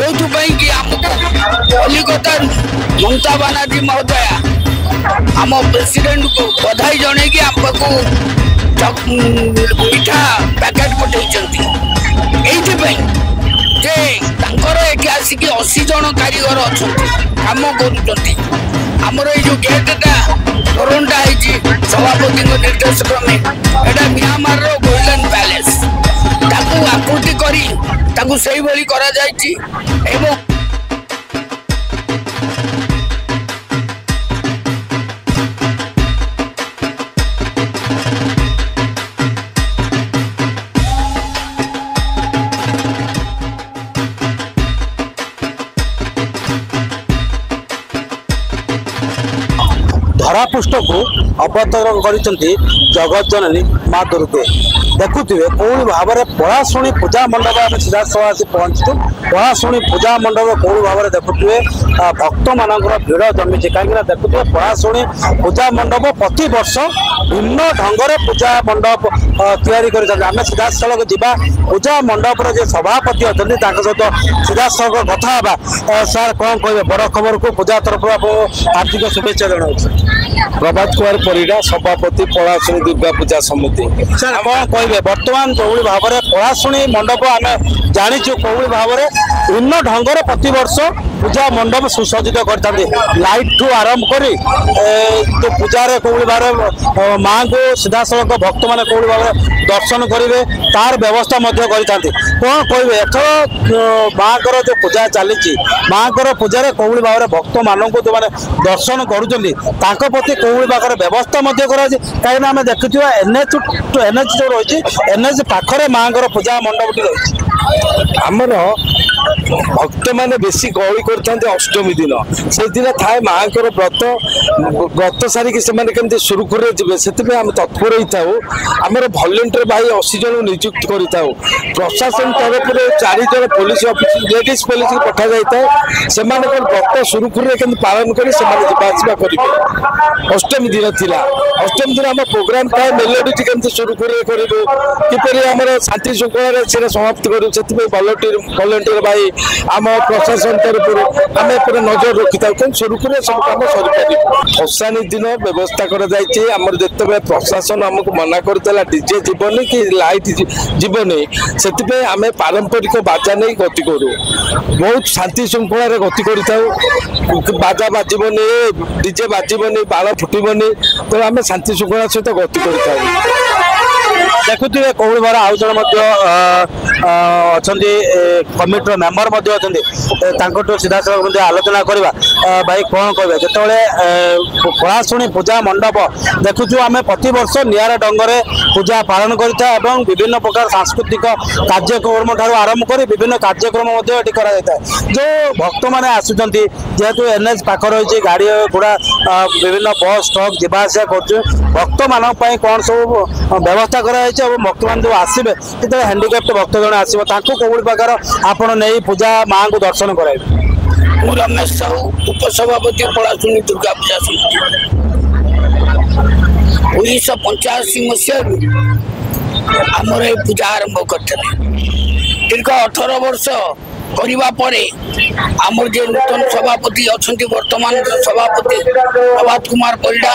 जो कि कलिकता ममता बानार्जी महोदया आम प्रेसिडेंट को बधाई जन की आमको मिठा पैकेट पठे जे एठी आसिक 80 जन कारीगर अच्छा कम कर जो गेटा तोरणटा सभापति निर्देश क्रमे एटा म्यांमार रो गोल्डन पैलेस ताकू आकृति करी ताकू सही भली करा जायछि एवं धरापृष्ठ को अवतरण कर जगत जननी माँ दुर्गे देखुए कौन भाव में पलाशुणी पूजा मंडप आम सीधा आसी पहुंचु पलाशुणी पूजा मंडप कौन भाव में देखुए भक्त मान भिड़ जमी कहीं देखुए पलाशुणी पूजा मंडप प्रति वर्ष भिन्न ढंग से पूजा मंडप आम सीधा सड़क जा पूजा मंडप सभापति अच्छा सहित सीधा सड़क कथा सार कौन कहे बड़ खबर को पूजा तरफ हार्दिक शुभेच्छा जनाऊँ प्रभात कुमार परिडा सभापति पलाशुणी दुर्गा पूजा समिति। सर कौन कहे बर्तमान जो भाव में पलाशुणी मंडप आम जाचु कौन भाव में भिन्न ढंग से प्रति वर्ष पूजा मंडप सुसज्जित करते लाइट ठू आरंभ कर पूजार कौन भाव माँ को सीधा सड़क भक्त मैंने कौन भाव में दर्शन करेंगे तार व्यवस्था करते कौन कहे एथर माँ जो पूजा चली माँ पूजा कौन भाव में भक्त मान जो मैंने दर्शन कर प्रति कौन प्रकार व्यवस्था कहीं आम देखुआ एनएच जो रही एनएच पाखरे माँ पूजा मंडप रही आमर भक्त मैंने बेसी गहली करते अष्टमी दिन से दिन थाए माँ व्रत व्रत सारिक से सुरुखुर से तत्पर होता आमर भलेंटियर भाई 80 जन नियुक्त कर प्रशासन तरफ 4 जन पुलिस लेडीज पुलिस पठा जाए से व्रत सुरुखुर पालन कर जावासवा करेंगे अष्टमी दिन थिला अष्टमी दिन आम प्रोग्राम था मेलोडी केमती सुरुखुर करूँ किपर आम शांति श्रृंखला से समाप्त करूँ से भलेंटियर भाई आम प्रशासन तरफ आम नजर रखी था सुरुखुर सब कम सर भसाणी दिन व्यवस्था कर जिते प्रशासन आमको मना करता डीजे जीवन कि लाइट जीवन से आम पारंपरिक बाजा नहीं गति करूँ बहुत शांति श्रृंखला गति कर बाजा बाजबनी डीजे बाजबनी बाण फुटबनी तो आम शांति श्रृंखला सहित गति कर देखुए कौन भाव आउ जन अच्छा कमिटर मेम्बर अच्छा सीधा सड़क आलोचना करवा भाई कौन कहे जो पलाशुणी पूजा मंडप देखु आम प्रति वर्ष निरा ढंग से पूजा पालन कर विभिन्न प्रकार सांस्कृतिक कार्यक्रम ठार आरंभ कर विभिन्न कार्यक्रम जो भक्त मैंने आसुँच जेहेतु एनएच पाख रही गाड़ी घोड़ा विभिन्न बस ट्रक जावासा कर भक्त मान कौन सब व्यवस्था कर भक्त मान जो आसवे जो हैंडिकैप्ट भक्त जन आसो कौन प्रकार आपण नहीं पूजा माँ को दर्शन कराइबे रमेश साहू उपसभापति पलाशुणी दुर्गा पूजा समिति 1985 मसीह आमर ये पूजा आरंभ करते दीर्घ 18 वर्ष करने आमर जो नूतन सभापति अच्छा वर्तमान सभापति प्रभात कुमार परिडा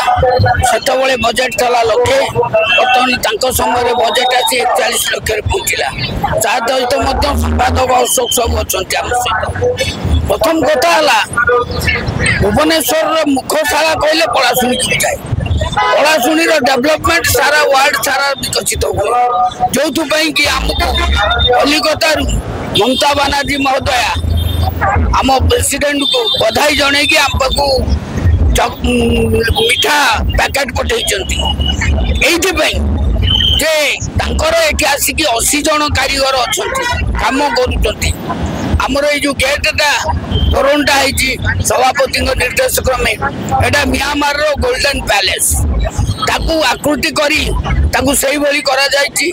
से बजेट था लक्षे बर्तमान समय बजेट आसी 41 लक्ष पहुंचला सहित संपादक अशोक सब अच्छा आम सहित प्रथम कथा भुवनेश्वर मुखशाला कहले पलाशुणी को जाए पलाशुणी डेवलपमेंट सारा वर्ल्ड सारा विकसित हुए जो कि आमको कलिकता ममता बानार्जी महोदया आम प्रेसिडेंट को बधाई जन की आमको मिठा पैकेट पठे जे एठी आसिक 80 जन कारीगर अच्छा कम कर जो गेटा तोरणटा सभापति निर्देश क्रमे एटा म्यांमार रो गोल्डन पैलेस ताकू आकृति करी ताकू सही भली करा जायछि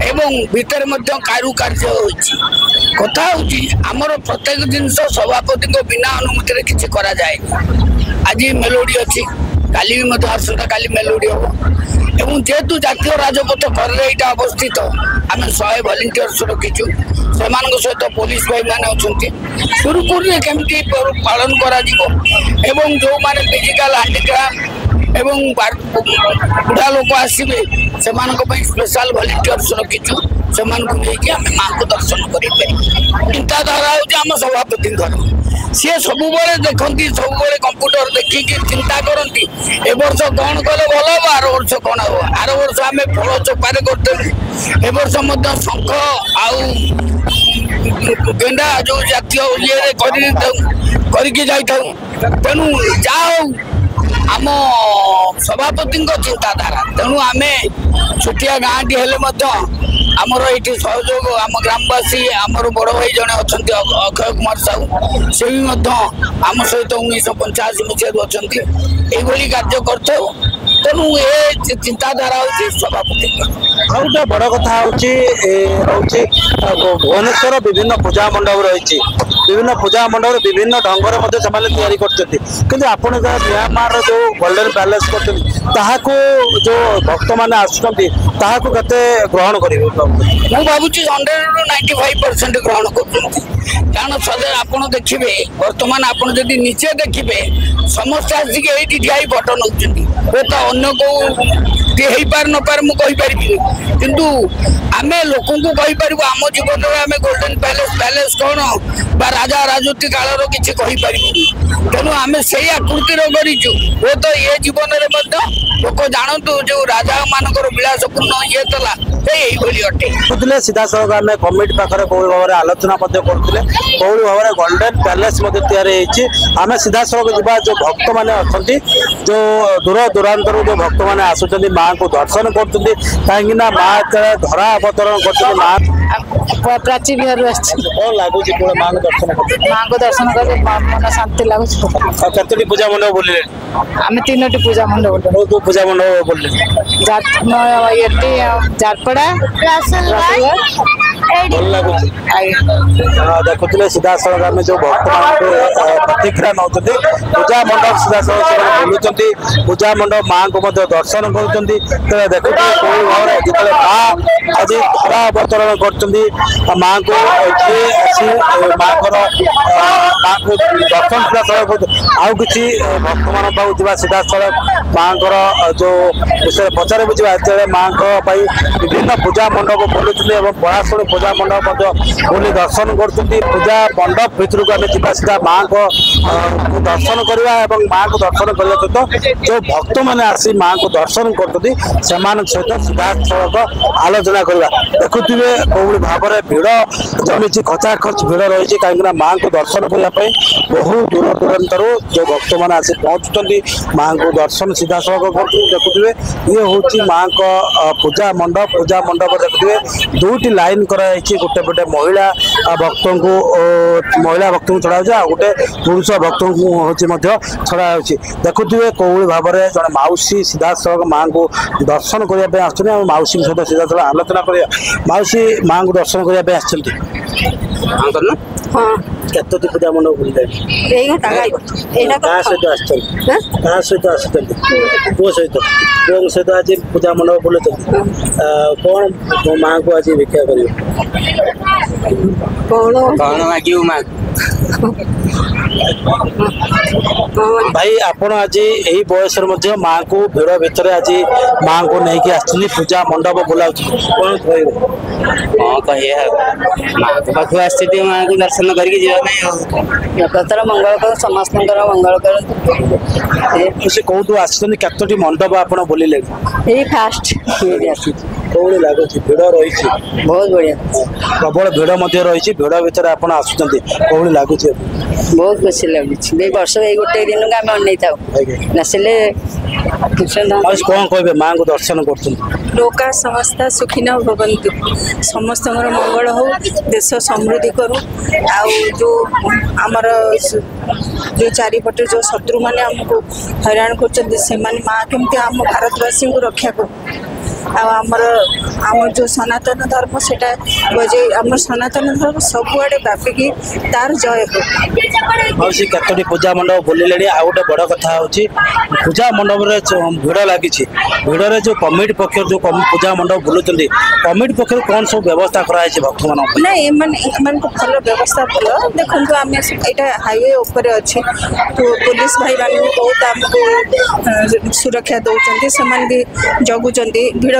एवं भीतर मध्य कारुकार्य होछि कथा होछि हमर प्रत्येक जिंस सभापति को बिना अनुमति रे किछि करा जाय आज मेलोडी अछि काली भी मत आसंता काली मेलोडी हो एवं जेतु जातीय राजपथ कर अवस्थित आम 100 भलेंटियर्स रखीचु ସେମାନଙ୍କ ସହିତ ପୋଲିସ ଭାଇମାନେ ଅଛନ୍ତି ସୁରୁଖୁରୁରେ କେମିତି ପାଳନ କରାଯିବ ଏବଂ ଯେଉଁମାନେ ଫିଜିକାଲ ହ୍ୟାଣ୍ଡିକ୍ରାଫ୍ଟ ଏବଂ ବୁଢ଼ା ଲୋକ ଆସିବେ ସେମାନଙ୍କ ପାଇଁ ସ୍ପେଶାଲ ଭଲେଣ୍ଟିୟର୍ସ ରଖିଛୁ ସେମାନଙ୍କୁ ନେଇକି ଆମେ ମାଙ୍କୁ ଦର୍ଶନ କରିପାରିବୁ। ଚିନ୍ତାଧାରା ହେଉଛି ଆମ ସଭାପତିଙ୍କର ସିଏ ସବୁବେଳେ ଦେଖନ୍ତି ସବୁବେଳେ କମ୍ପ୍ୟୁଟର ଦେଖିକି ଚିନ୍ତା କରନ୍ତି ଏ ବର୍ଷ କ'ଣ କଲେ ଭଲ ହବ ଆର ବର୍ଷ କ'ଣ ହବ ଆର ବର୍ଷ ଆମେ ଫଳ ଚୋପାରେ କରିଦେବୁ ଏ ବର୍ଷ ମଧ୍ୟ ଶଙ୍ଖ ଆଉ ଗେଣ୍ଡା ଯେଉଁ ଜାତୀୟ ଇଏରେ କରିକି ଯାଇଥାଉ ତେଣୁ ଯାହା ହଉ ଆମ ସଭାପତିଙ୍କ ଚିନ୍ତାଧାରା ତେଣୁ ଆମେ ଛୋଟିଆ ଗାଁଟି ହେଲେ ମଧ୍ୟ ଆମର ଏଇଠି ସହଯୋଗ ଆମ ଗ୍ରାମବାସୀ ଆମର ବଡ଼ ଭାଇ ଜଣେ ଅଛନ୍ତି ଅକ୍ଷୟ କୁମାର ସାହୁ ସେ ବି ମଧ୍ୟ ଆମ ସହିତ 1985 ମସିହାରୁ ଅଛନ୍ତି ଏଇଭଳି କାର୍ଯ୍ୟ କରିଥାଉ ତେଣୁ ଏ ଚିନ୍ତାଧାରା ହେଉଛି ସଭାପତିଙ୍କ। ଆଉ ଗୋଟେ ବଡ଼ କଥା ହେଉଛି ଭୁବନେଶ୍ୱର ବିଭିନ୍ନ ପୂଜା ମଣ୍ଡପ ରହିଛି ବିଭିନ୍ନ ପୂଜା ମଣ୍ଡପରେ ବିଭିନ୍ନ ଢଙ୍ଗରେ ମଧ୍ୟ ସେମାନେ ତିଆରି କରୁଛନ୍ତି କିନ୍ତୁ ଆପଣ ଯାହା ମିଆଁମାରର ଯେଉଁ ଗୋଲ୍ଡେନ୍ ପ୍ୟାଲେସ୍ କରୁଛନ୍ତି ତାହାକୁ ଯେଉଁ ଭକ୍ତମାନେ ଆସୁଛନ୍ତି ତାହାକୁ କେତେ ଗ୍ରହଣ କରିବେ? ମୁଁ ଭାବୁଛି 100ରୁ 95% ଗ୍ରହଣ କରୁଛନ୍ତି କାରଣ ଆପଣ ଦେଖିବେ ବର୍ତ୍ତମାନ ଆପଣ ଯଦି ନିଜେ ଦେଖିବେ ସମସ୍ତେ ଆସିକି ଏଇଠି ଠିଆ ହେଇ ଫଟୋ ନେଉଛନ୍ତି ହୁଏତ ଅନ୍ୟ କେଉଁ ହେଇପାରେ ନପାରେ ମୁଁ କହିପାରିବିନି କିନ୍ତୁ ଆମେ ଲୋକଙ୍କୁ କହିପାରିବୁ ଆମ ଜୀବନରେ ଆମେ ଗୋଲ୍ଡେନ୍ ପ୍ୟାଲେସ୍ କ'ଣ ବା ରାଜା ରାଜୁତି କାଳର କିଛି କହିପାରିବୁନି ତେଣୁ ଆମେ ସେଇ ଆକୃତିର କରିଛୁ ହୁଏତ ଏ ଜୀବନରେ ମଧ୍ୟ ଲୋକ ଜାଣନ୍ତୁ ଯେଉଁ ରାଜା ମାନଙ୍କର ବିଳାସପୂର୍ଣ୍ଣ ଇଏ ଥିଲା এইভଳି ଅଟେ। କହୁଥିଲେ ସିଧାସଳଖ ଆମେ କମିଟି ପାଖରେ କୋଉଭଳି ଭାବରେ ଆଲୋଚନା ମଧ୍ୟ କରୁଥିଲେ କୋଉଭଳି ଭାବରେ ଗୋଲ୍ଡେନ୍ ପ୍ୟାଲେସ୍ ମଧ୍ୟ ତିଆରି ହେଇଛି ଆମେ ସିଧାସଳଖ ଯିବା ଯେଉଁ ଭକ୍ତମାନେ ଅଛନ୍ତି ଯେଉଁ ଦୂର ଦୂରାନ୍ତରୁ ଯେଉଁ ଭକ୍ତମାନେ ଆସୁଛନ୍ତି ମାଆଙ୍କୁ ଦର୍ଶନ କରୁଛନ୍ତି କାହିଁକି ନା ମା ଯେତେବେଳେ ଧରା ଅବତରଣ କରୁଛନ୍ତି ମା ପ୍ରାଚୀ ବିହାରରୁ ଆସିଛି କ'ଣ ଲାଗୁଛି କୋଉ ମାଆଙ୍କୁ ଦର୍ଶନ କରୁଛନ୍ତି? ମାଆଙ୍କୁ ଦର୍ଶନ କଲେ ମନ ଶାନ୍ତି ଲାଗୁଛି। ଆଉ କେତୋଟି ପୂଜା ମଣ୍ଡପ ବୁଲିଲେ? ଆମେ 3ଟି ପୂଜା ମଣ୍ଡପ କୋଉ କୋଉ ପୂଜା ମଣ୍ଡପ ବୁଲିଲେ? ଏଠି ଝାରପଡ଼ା ଭଲ ଲାଗୁଛି ଦେଖୁଥିଲେ ସିଧାସଳଖ ଆମେ ଯେଉଁ ଭକ୍ତମାନଙ୍କୁ ପ୍ରତିକ୍ରିୟା ନେଉଛନ୍ତି ପୂଜା ମଣ୍ଡପ ସିଧାସଳଖ ସେମାନେ ବୁଲୁଛନ୍ତି ପୂଜା ମଣ୍ଡପ ମାଆଙ୍କୁ ମଧ୍ୟ ଦର୍ଶନ କରୁଛନ୍ତି ତେବେ ଦେଖୁଥିଲେ କୋଉ ଭାବରେ ଯେତେବେଳେ ମା ଆଜି ଧରା ଅବତରଣ କରୁଛନ୍ତି ମାଆଙ୍କୁ ଯିଏ ଆସି ମାଆଙ୍କର ମାଆଙ୍କୁ ଦର୍ଶନ ସିଧାସଳଖ ଆଉ କିଛି ଭକ୍ତମାନଙ୍କ ପାଖକୁ ଯିବା ସିଧାସଳଖ ମାଆଙ୍କର ଯେଉଁ ବିଷୟରେ ପଚାରି ବୁଝିବା ଯେତେବେଳେ ମାଆଙ୍କ ପାଇଁ ବିଭିନ୍ନ ପୂଜା ମଣ୍ଡପ ବୁଲୁଛନ୍ତି ଏବଂ ପଳାଶୁଣୀ ପୂଜା ମଣ୍ଡପ ମଧ୍ୟ ବୁଲି ଦର୍ଶନ କରୁଛନ୍ତି ପୂଜା ମଣ୍ଡପ ଭିତରକୁ ଆମେ ଯିବା ସିଧା ମାଆଙ୍କ ଦର୍ଶନ କରିବା ଏବଂ ମାଆଙ୍କୁ ଦର୍ଶନ କରିବା ସହିତ ଯେଉଁ ଭକ୍ତମାନେ ଆସି ମାଆଙ୍କୁ ଦର୍ଶନ କରୁଛନ୍ତି ସେମାନଙ୍କ ସହିତ ସିଧାସଳଖ ଆଲୋଚନା କରିବା ଦେଖୁଥିବେ କୋଉଭଳି ଭାବରେ ଭିଡ଼ ଜମିଛି ଖଚାଖଚ ଭିଡ଼ ରହିଛି କାହିଁକିନା ମାଆଙ୍କୁ ଦର୍ଶନ କରିବା ପାଇଁ ବହୁ ଦୂର ଦୂରାନ୍ତରୁ ଯେଉଁ ଭକ୍ତମାନେ ଆସି ପହଞ୍ଚୁଛନ୍ତି ମାଆଙ୍କୁ ଦର୍ଶନ ସିଧାସଳଖ କରୁଛନ୍ତି ଦେଖୁଥିବେ ଇଏ ହେଉଛି ମାଆଙ୍କ ପୂଜା ମଣ୍ଡପ ଦେଖୁଥିବେ 2ଟି ଲାଇନ୍ କରାଯାଇଛି ଗୋଟେ ପଟେ ମହିଳା ଭକ୍ତଙ୍କୁ ଛଡ଼ା ହେଉଛି ଆଉ ଗୋଟେ ପୁରୁଷ ଭକ୍ତଙ୍କୁ ହେଉଛି ମଧ୍ୟ ଛଡ଼ା ହେଉଛି ଦେଖୁଥିବେ କୋଉଭଳି ଭାବରେ ଜଣେ ମାଉସୀ ସିଧାସଳଖ ମାଆଙ୍କୁ ଦର୍ଶନ କରିବା ପାଇଁ ଆସୁଛନ୍ତି ଆଉ ମାଉସୀଙ୍କ ସହିତ ସିଧାସଳଖ ଆଲୋଚନା କରିବା ମାଉସୀ ମାଆଙ୍କୁ ଦର୍ଶନ କରିବା ପାଇଁ ଆସିଛନ୍ତି କେତୋଟି ପୂଜା ମଣ୍ଡପ ବୁଲିଲେଣି? କାହା ସହିତ ଆସିଛନ୍ତି ପୁଅ ସହିତ ପୁଅଙ୍କ ସହିତ ଆଜି ପୂଜା ମଣ୍ଡପ ବୁଲୁଛନ୍ତି କ'ଣ ମାଆଙ୍କୁ ଆଜି ଭିକ୍ଷା କରିବେ? କ'ଣ ମାଗିବୁ ମା? ଭାଇ ଆପଣ ଆଜି ଏହି ବୟସରେ ମଧ୍ୟ ମାଆଙ୍କୁ ଭିଡ଼ ଭିତରେ ଆଜି ମାଆଙ୍କୁ ନେଇକି ଆସିଛନ୍ତି ପୂଜା ମଣ୍ଡପ ବୁଲାଉଛନ୍ତି କ'ଣ କହିବେ? କ'ଣ କହିବା ମାଆଙ୍କ ପାଖକୁ ଆସିଛି ମାଆଙ୍କୁ ଦର୍ଶନ କରିକି ଯିବା ପାଇଁ ଜଗତର ମଙ୍ଗଳ କର ସମସ୍ତଙ୍କର ମଙ୍ଗଳ କରନ୍ତୁ। ସେ କୋଉଠୁ ଆସିଛନ୍ତି କେତୋଟି ମଣ୍ଡପ ଆପଣ ବୁଲିଲେଣି? ଏଇ ଫାଷ୍ଟ ଆସିଛି କୋଉଭଳି ଲାଗୁଛି? ଭିଡ଼ ରହିଛି ବହୁତ ବଢ଼ିଆ ପ୍ରବଳ ଭିଡ଼ ମଧ୍ୟ ରହିଛି ଭିଡ଼ ଭିତରେ ଆପଣ ଆସୁଛନ୍ତି କୋଉଭଳି ଲାଗୁଛି? ବହୁତ ଖୁସି ଲାଗୁଛି ଏଇ ବର୍ଷ ଏଇ ଗୋଟେ ଦିନକୁ ଆମେ ଅନେଇଥାଉ ଆସିଲେ କ'ଣ କହିବେ ମାଆଙ୍କୁ ଦର୍ଶନ କରୁଛନ୍ତି? ଲୋକା ସମସ୍ତେ ସୁଖିନ ଭବନ୍ତୁ ସମସ୍ତଙ୍କର ମଙ୍ଗଳ ହଉ ଦେଶ ସମୃଦ୍ଧି କରୁ ଆଉ ଯେଉଁ ଆମର ଯେଉଁ ଚାରିପଟେ ଯେଉଁ ଶତ୍ରୁମାନେ ଆମକୁ ହଇରାଣ କରୁଛନ୍ତି ସେମାନେ ମା କେମିତି ଆମ ଭାରତବାସୀଙ୍କୁ ରକ୍ଷା କରୁ आमर जो सनातन धर्म सेटा बजे आम सनातन धर्म सबुआड़े व्यापिकी तार जय हो। केतोटी पूजा मंडप बुलिले आ गोटे बड़ कथा हूँ पूजा मंडप भिड़ लगी भिड़े जो कमिटी पक्ष जो पूजा मंडप बुलूँ कमिटी पक्ष कौन सब व्यवस्था कराई भक्त मान नहीं भल व्यवस्था भल देखो आम यहाँ हाईवे उपर अच्छे पुलिस भाई मान बहुत आमको सुरक्षा दौरान से भी जगुंट भिड़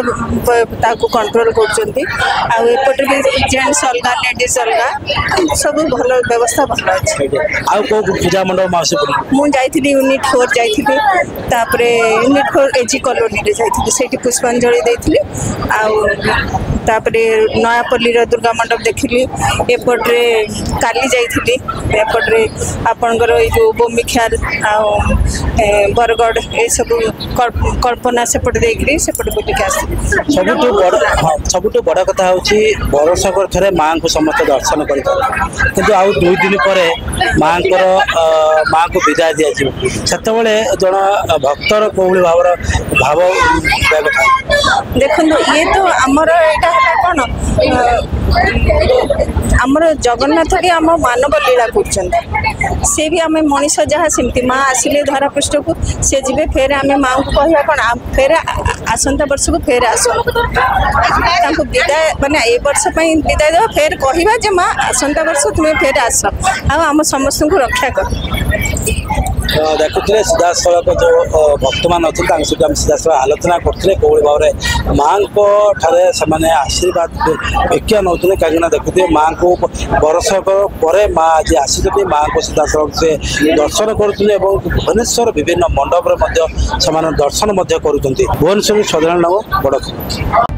कंट्रोल करपटे भी जेन्ट्स अलग लेडीज अलग सब भल व्यवस्था भल अच्छे। पूजा मंडप मासी मुझे यूनिट 4 जाइए यूनिट 4 एजी कॉलोनी जाइए पुष्पांजलि देती नयापल्ली दुर्गा मंडप देखिली एपटे काली जाइए एपटे आपणकर जो बोमिख्यार बरगढ़ ये सब कल्पना सेपटे देखिए सेपटे बुलिक आस सबुठ बड़ कथा हूँ बरसक थे माँ को समस्त दर्शन कर आउ 2 दिन पर माँ को विदाय दि से जन भक्तर कौली भाव देखो ये तो आमर यहाँ कौन आमर जगन्नाथ भी आम मानव लीला कर सी भी आम मनीष जहाँ सेमती माँ आसिले धरा पृष्ठ को सी जी फेर आम माँ को कहवा कौन फेर आसंता वर्ष को फेर आस विदाय माने ए वर्ष विदाय देवा फेर कहवा जे माँ आसंता वर्ष तुम्हें फेर आस आम समस्त को रक्षा कर देखुले सीधासख जो भक्त मान अच्छे सहित आम सीधासख आलोचना करते कौन भाव में माँ को ठारे आशीर्वाद भिक्षा नौ कहीं देखुए माँ को बरसक पर माँ आज आसी माँ को सीधासख से दर्शन करुँचे भुवनेश्वर विभिन्न मंडप दर्शन करुँच भुवनेश्वर सदरण नाम बड़।